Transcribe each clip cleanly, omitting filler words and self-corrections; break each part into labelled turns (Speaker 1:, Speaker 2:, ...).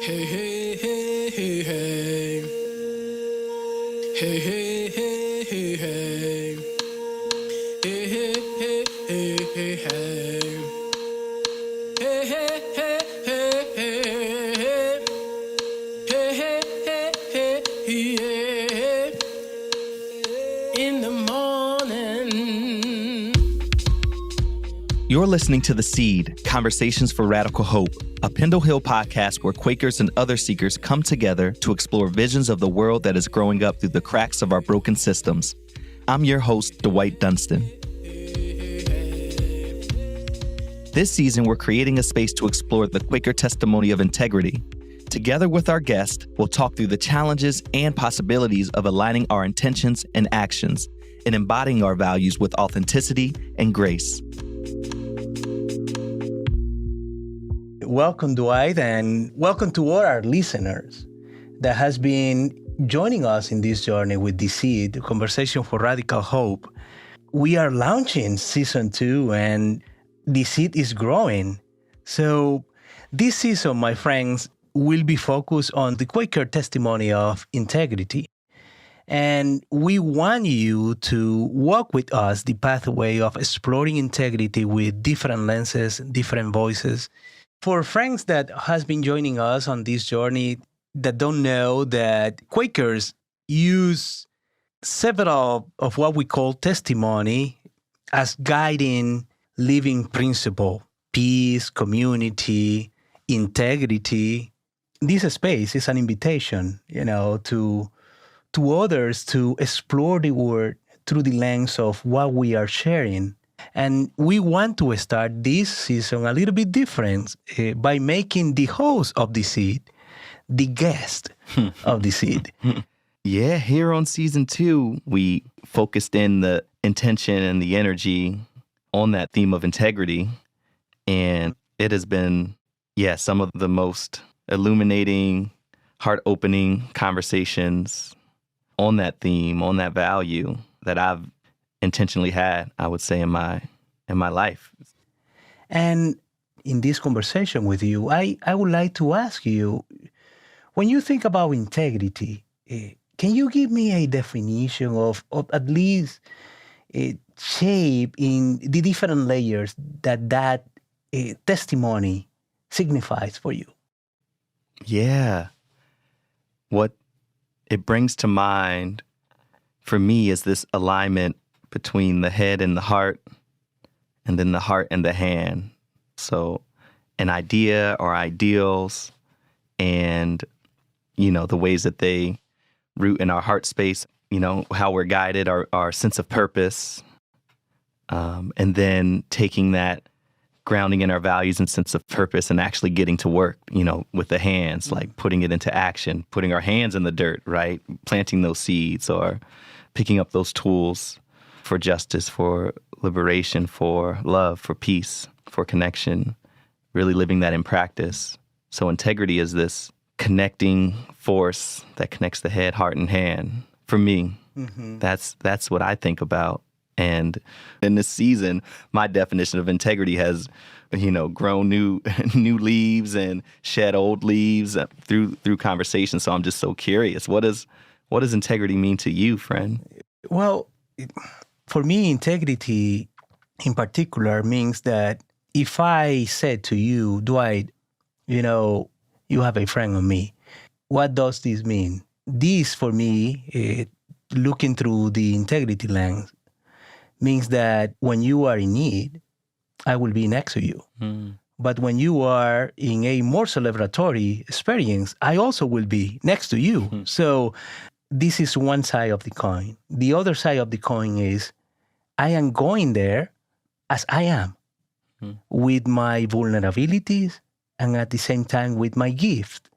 Speaker 1: Hey, hey, hey, hey, hey. Hey, hey, hey, hey, hey. Hey, hey, hey, hey, hey, hey. Hey, hey, hey, hey, hey. Hey, hey, hey, hey, hey. In the morning.
Speaker 2: You're listening to The Seed, Conversations for Radical Hope, a Pendle Hill podcast where Quakers and other seekers come together to explore visions of the world that is growing up through the cracks of our broken systems. I'm your host, Dwight Dunston. This season, we're creating a space to explore the Quaker testimony of integrity. Together with our guest, we'll talk through the challenges and possibilities of aligning our intentions and actions and embodying our values with authenticity and grace.
Speaker 3: Welcome, Dwight, and welcome to all our listeners that has been joining us in this journey with The Seed, Conversation for Radical Hope. We are launching season 2, and The Seed is growing. So this season, my friends, will be focused on the Quaker testimony of integrity. And we want you to walk with us the pathway of exploring integrity with different lenses, different voices. For friends that has been joining us on this journey that don't know that Quakers use several of what we call testimony as guiding living principle, peace, community, integrity. This space is an invitation, to others to explore the word through the lens of what we are sharing. And we want to start this season a little bit different by making the host of The Seed the guest of The Seed.
Speaker 2: Yeah, here on season 2, we focused in the intention and the energy on that theme of integrity. And it has been, some of the most illuminating, heart-opening conversations on that theme, on that value that I've intentionally had, I would say, in my life.
Speaker 3: And in this conversation with you, I would like to ask you, when you think about integrity, can you give me a definition of at least a shape in the different layers that testimony signifies for you?
Speaker 2: Yeah. What it brings to mind for me is this alignment between the head and the heart, and then the heart and the hand. So an idea or ideals and, the ways that they root in our heart space, how we're guided, our sense of purpose, and then taking that grounding in our values and sense of purpose and actually getting to work, with the hands, like putting it into action, putting our hands in the dirt, right? Planting those seeds or picking up those tools for justice, for liberation, for love, for peace, for connection, really living that in practice. So integrity is this connecting force that connects the head, heart, and hand. For me, that's what I think about. And in this season, my definition of integrity has, grown new leaves and shed old leaves through conversation. So I'm just so curious. What does integrity mean to you, friend?
Speaker 3: Well, for me, integrity in particular means that if I said to you, Dwight, you have a friend on me, what does this mean? This, for me, looking through the integrity lens, means that when you are in need, I will be next to you. But when you are in a more celebratory experience, I also will be next to you. So this is one side of the coin. The other side of the coin is I am going there as I am, with my vulnerabilities and at the same time with my gift.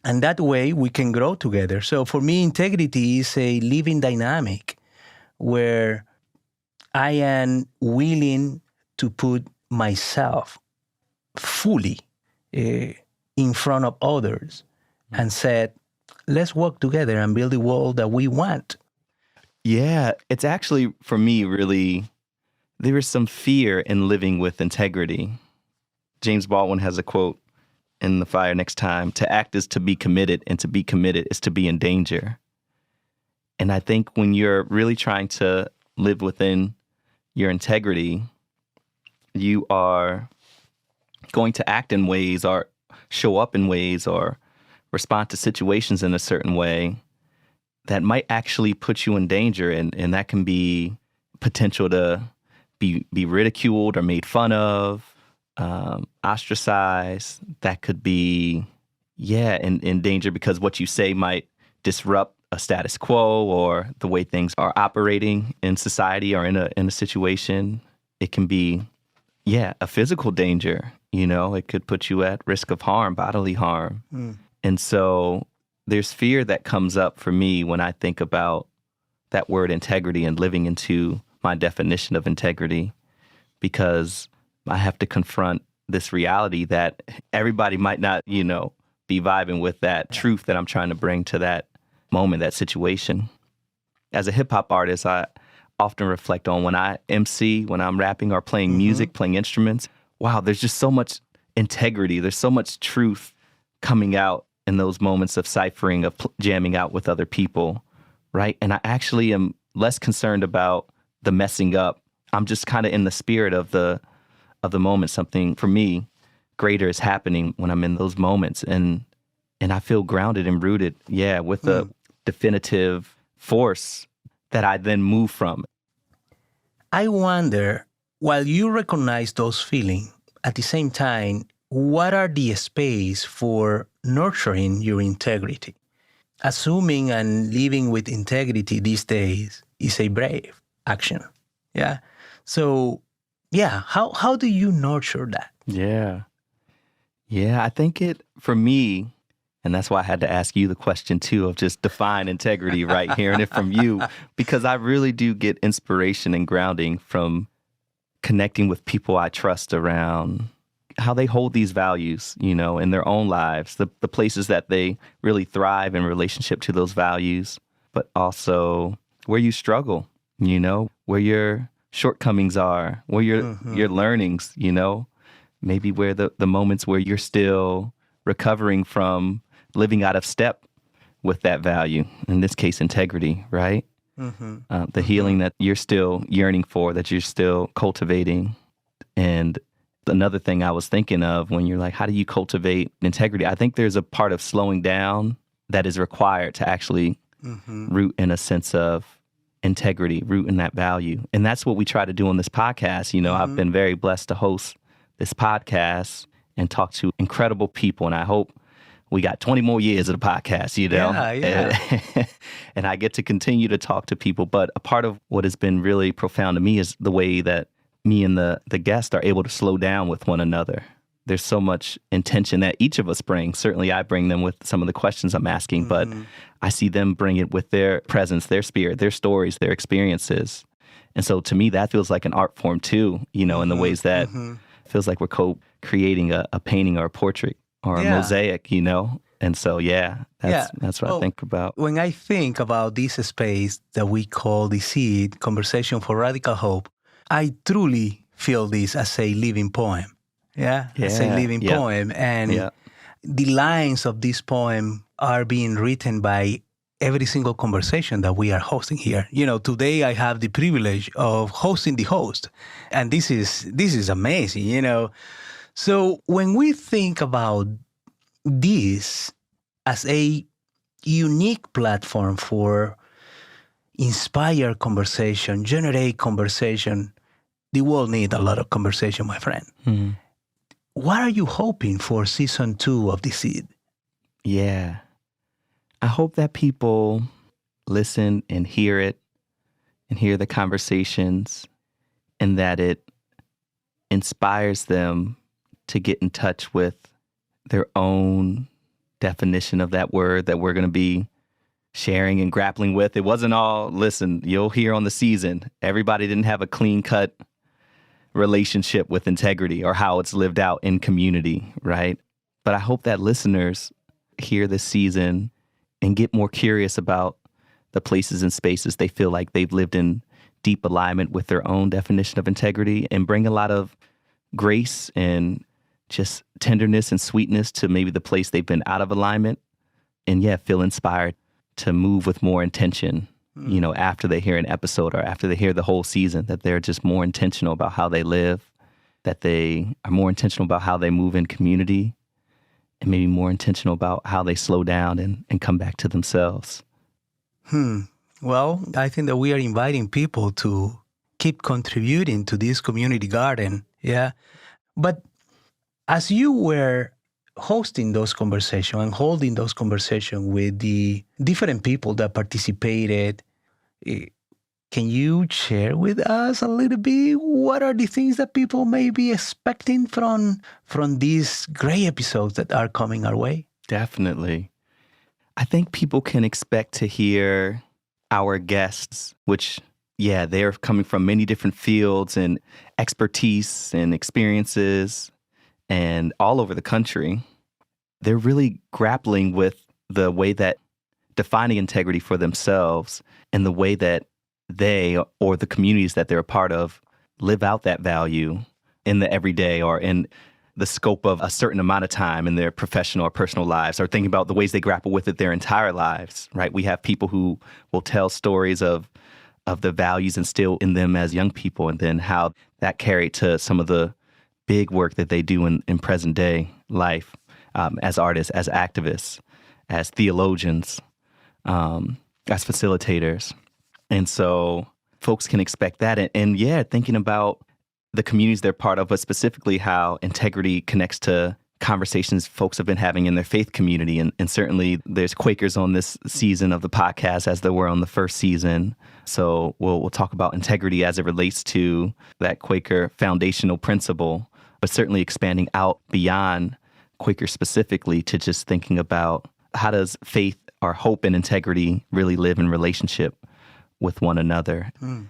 Speaker 3: And that way we can grow together. So for me, integrity is a living dynamic where I am willing to put myself fully in front of others and said, let's work together and build the world that we want.
Speaker 2: Yeah, it's actually, for me, really, there is some fear in living with integrity. James Baldwin has a quote, in the fire next time. To act is to be committed, and to be committed is to be in danger. And I think when you're really trying to live within your integrity, you are going to act in ways or show up in ways or respond to situations in a certain way that might actually put you in danger. And that can be potential to be ridiculed or made fun of, ostracized. That could be, in danger because what you say might disrupt a status quo or the way things are operating in society or in a situation. It can be, a physical danger. It could put you at risk of harm, bodily harm. And so there's fear that comes up for me when I think about that word integrity and living into my definition of integrity, because I have to confront this reality that everybody might not, be vibing with that truth that I'm trying to bring to that moment, that situation. As a hip hop artist, I often reflect on when I MC, when I'm rapping or playing music, playing instruments. Wow, there's just so much integrity. There's so much truth coming out in those moments of ciphering, of jamming out with other people, right? And I actually am less concerned about the messing up. I'm just kind of in the spirit of the moment. Something, for me, greater is happening when I'm in those moments. And I feel grounded and rooted, with a definitive force that I then move from.
Speaker 3: I wonder, while you recognize those feelings, at the same time, what are the space for nurturing your integrity? Assuming and living with integrity these days is a brave action. Yeah. So, how do you nurture that?
Speaker 2: Yeah, I think for me, and that's why I had to ask you the question too of just define integrity, right? Hearing it from you, because I really do get inspiration and grounding from connecting with people I trust around how they hold these values, in their own lives, the places that they really thrive in relationship to those values, but also where you struggle, where your shortcomings are, where your learnings, maybe where the moments where you're still recovering from living out of step with that value, in this case, integrity, right? The healing that you're still yearning for, that you're still cultivating. And another thing I was thinking of when you're like, how do you cultivate integrity? I think there's a part of slowing down that is required to actually root in a sense of integrity, root in that value. And that's what we try to do on this podcast. I've been very blessed to host this podcast and talk to incredible people. And I hope we got 20 more years of the podcast,
Speaker 3: Yeah.
Speaker 2: And I get to continue to talk to people. But a part of what has been really profound to me is the way that me and the guest are able to slow down with one another. There's so much intention that each of us brings. Certainly I bring them with some of the questions I'm asking, but I see them bring it with their presence, their spirit, their stories, their experiences. And so to me, that feels like an art form too, in the ways that feels like we're co-creating a painting or a portrait or a mosaic, And so, that's what I think about.
Speaker 3: When I think about this space that we call the Seed, Conversation for Radical Hope, I truly feel this as a living poem. As a living poem. And the lines of this poem are being written by every single conversation that we are hosting here. Today I have the privilege of hosting the host. And this is amazing, So when we think about this as a unique platform for inspire conversation, generate conversation, the world needs a lot of conversation, my friend. What are you hoping for season 2 of The Seed?
Speaker 2: Yeah. I hope that people listen and hear it and hear the conversations, and that it inspires them to get in touch with their own definition of that word that we're going to be sharing and grappling with. It wasn't all, listen, you'll hear on the season, everybody didn't have a clean-cut relationship with integrity or how it's lived out in community, right? But I hope that listeners hear this season and get more curious about the places and spaces they feel like they've lived in deep alignment with their own definition of integrity, and bring a lot of grace and just tenderness and sweetness to maybe the place they've been out of alignment. And feel inspired to move with more intention, after they hear an episode or after they hear the whole season, that they're just more intentional about how they live, that they are more intentional about how they move in community, and maybe more intentional about how they slow down and come back to themselves.
Speaker 3: Well, I think that we are inviting people to keep contributing to this community garden. Yeah. But as you were hosting those conversations and holding those conversations with the different people that participated, can you share with us a little bit what are the things that people may be expecting from these great episodes that are coming our way?
Speaker 2: Definitely. I think people can expect to hear our guests, which, they're coming from many different fields and expertise and experiences and all over the country. They're really grappling with the way that defining integrity for themselves and the way that they or the communities that they're a part of live out that value in the everyday or in the scope of a certain amount of time in their professional or personal lives, or thinking about the ways they grapple with it their entire lives, right? We have people who will tell stories of the values instilled in them as young people, and then how that carried to some of the big work that they do in present day life, as artists, as activists, as theologians, as facilitators. And so folks can expect that. And thinking about the communities they're part of, but specifically how integrity connects to conversations folks have been having in their faith community. And certainly there's Quakers on this season of the podcast, as there were on the first season. So we'll talk about integrity as it relates to that Quaker foundational principle, but certainly expanding out beyond Quaker specifically to just thinking about how does faith or hope and integrity really live in relationship with one another. And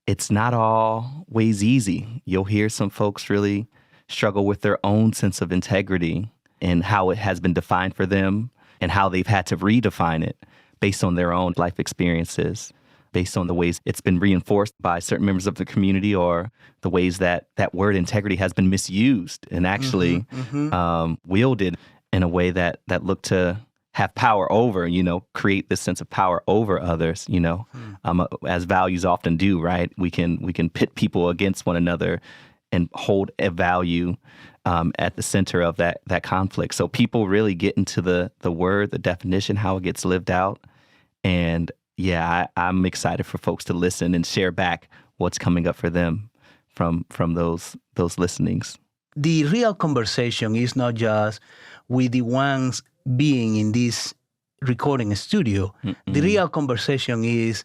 Speaker 2: it's not always easy. You'll hear some folks really struggle with their own sense of integrity and how it has been defined for them and how they've had to redefine it based on their own life experiences, based on the ways it's been reinforced by certain members of the community, or the ways that that word integrity has been misused and actually wielded in a way that looked to have power over, create this sense of power over others, as values often do, right? We can pit people against one another and hold a value at the center of that conflict. So people really get into the word, the definition, how it gets lived out. And I'm excited for folks to listen and share back what's coming up for them from those listenings.
Speaker 3: The real conversation is not just with the ones being in this recording studio. The real conversation is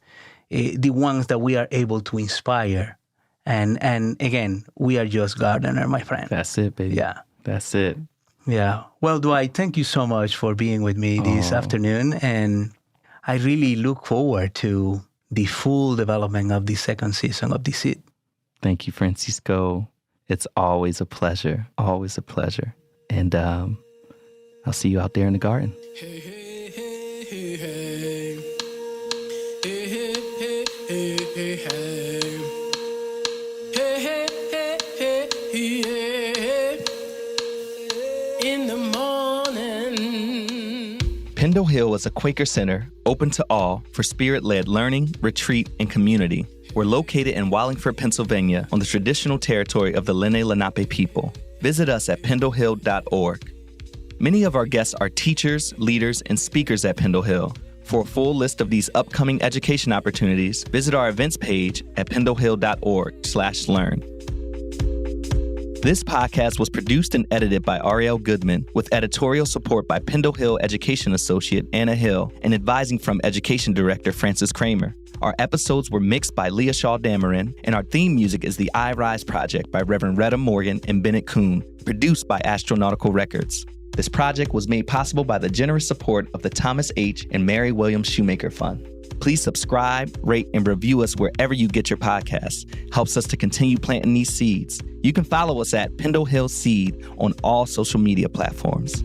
Speaker 3: the ones that we are able to inspire. And again, we are just gardener, my friend.
Speaker 2: That's it, baby.
Speaker 3: Yeah.
Speaker 2: That's it.
Speaker 3: Yeah. Well, Dwight, thank you so much for being with me this afternoon. And I really look forward to the full development of the second season of The Seed.
Speaker 2: Thank you, Francisco. It's always a pleasure. Always a pleasure. And I'll see you out there in the garden.
Speaker 1: Hey, hey, hey, hey, hey. Hey, hey, hey, hey, hey, hey. Hey, hey, hey, hey, hey. In the morning.
Speaker 2: Pendle Hill is a Quaker center open to all for spirit-led learning, retreat, and community. We're located in Wallingford, Pennsylvania, on the traditional territory of the Lenape people. Visit us at pendlehill.org. Many of our guests are teachers, leaders, and speakers at Pendle Hill. For a full list of these upcoming education opportunities, visit our events page at pendlehill.org/learn. This podcast was produced and edited by Ariel Goodman, with editorial support by Pendle Hill Education Associate Anna Hill and advising from Education Director Francis Kramer. Our episodes were mixed by Leah Shaw Dameron, and our theme music is the I Rise Project by Reverend Retta Morgan and Bennett Kuhn, produced by Astronautical Records. This project was made possible by the generous support of the Thomas H. and Mary Williams Shoemaker Fund. Please subscribe, rate, and review us wherever you get your podcasts. Helps us to continue planting these seeds. You can follow us at Pendle Hill Seed on all social media platforms.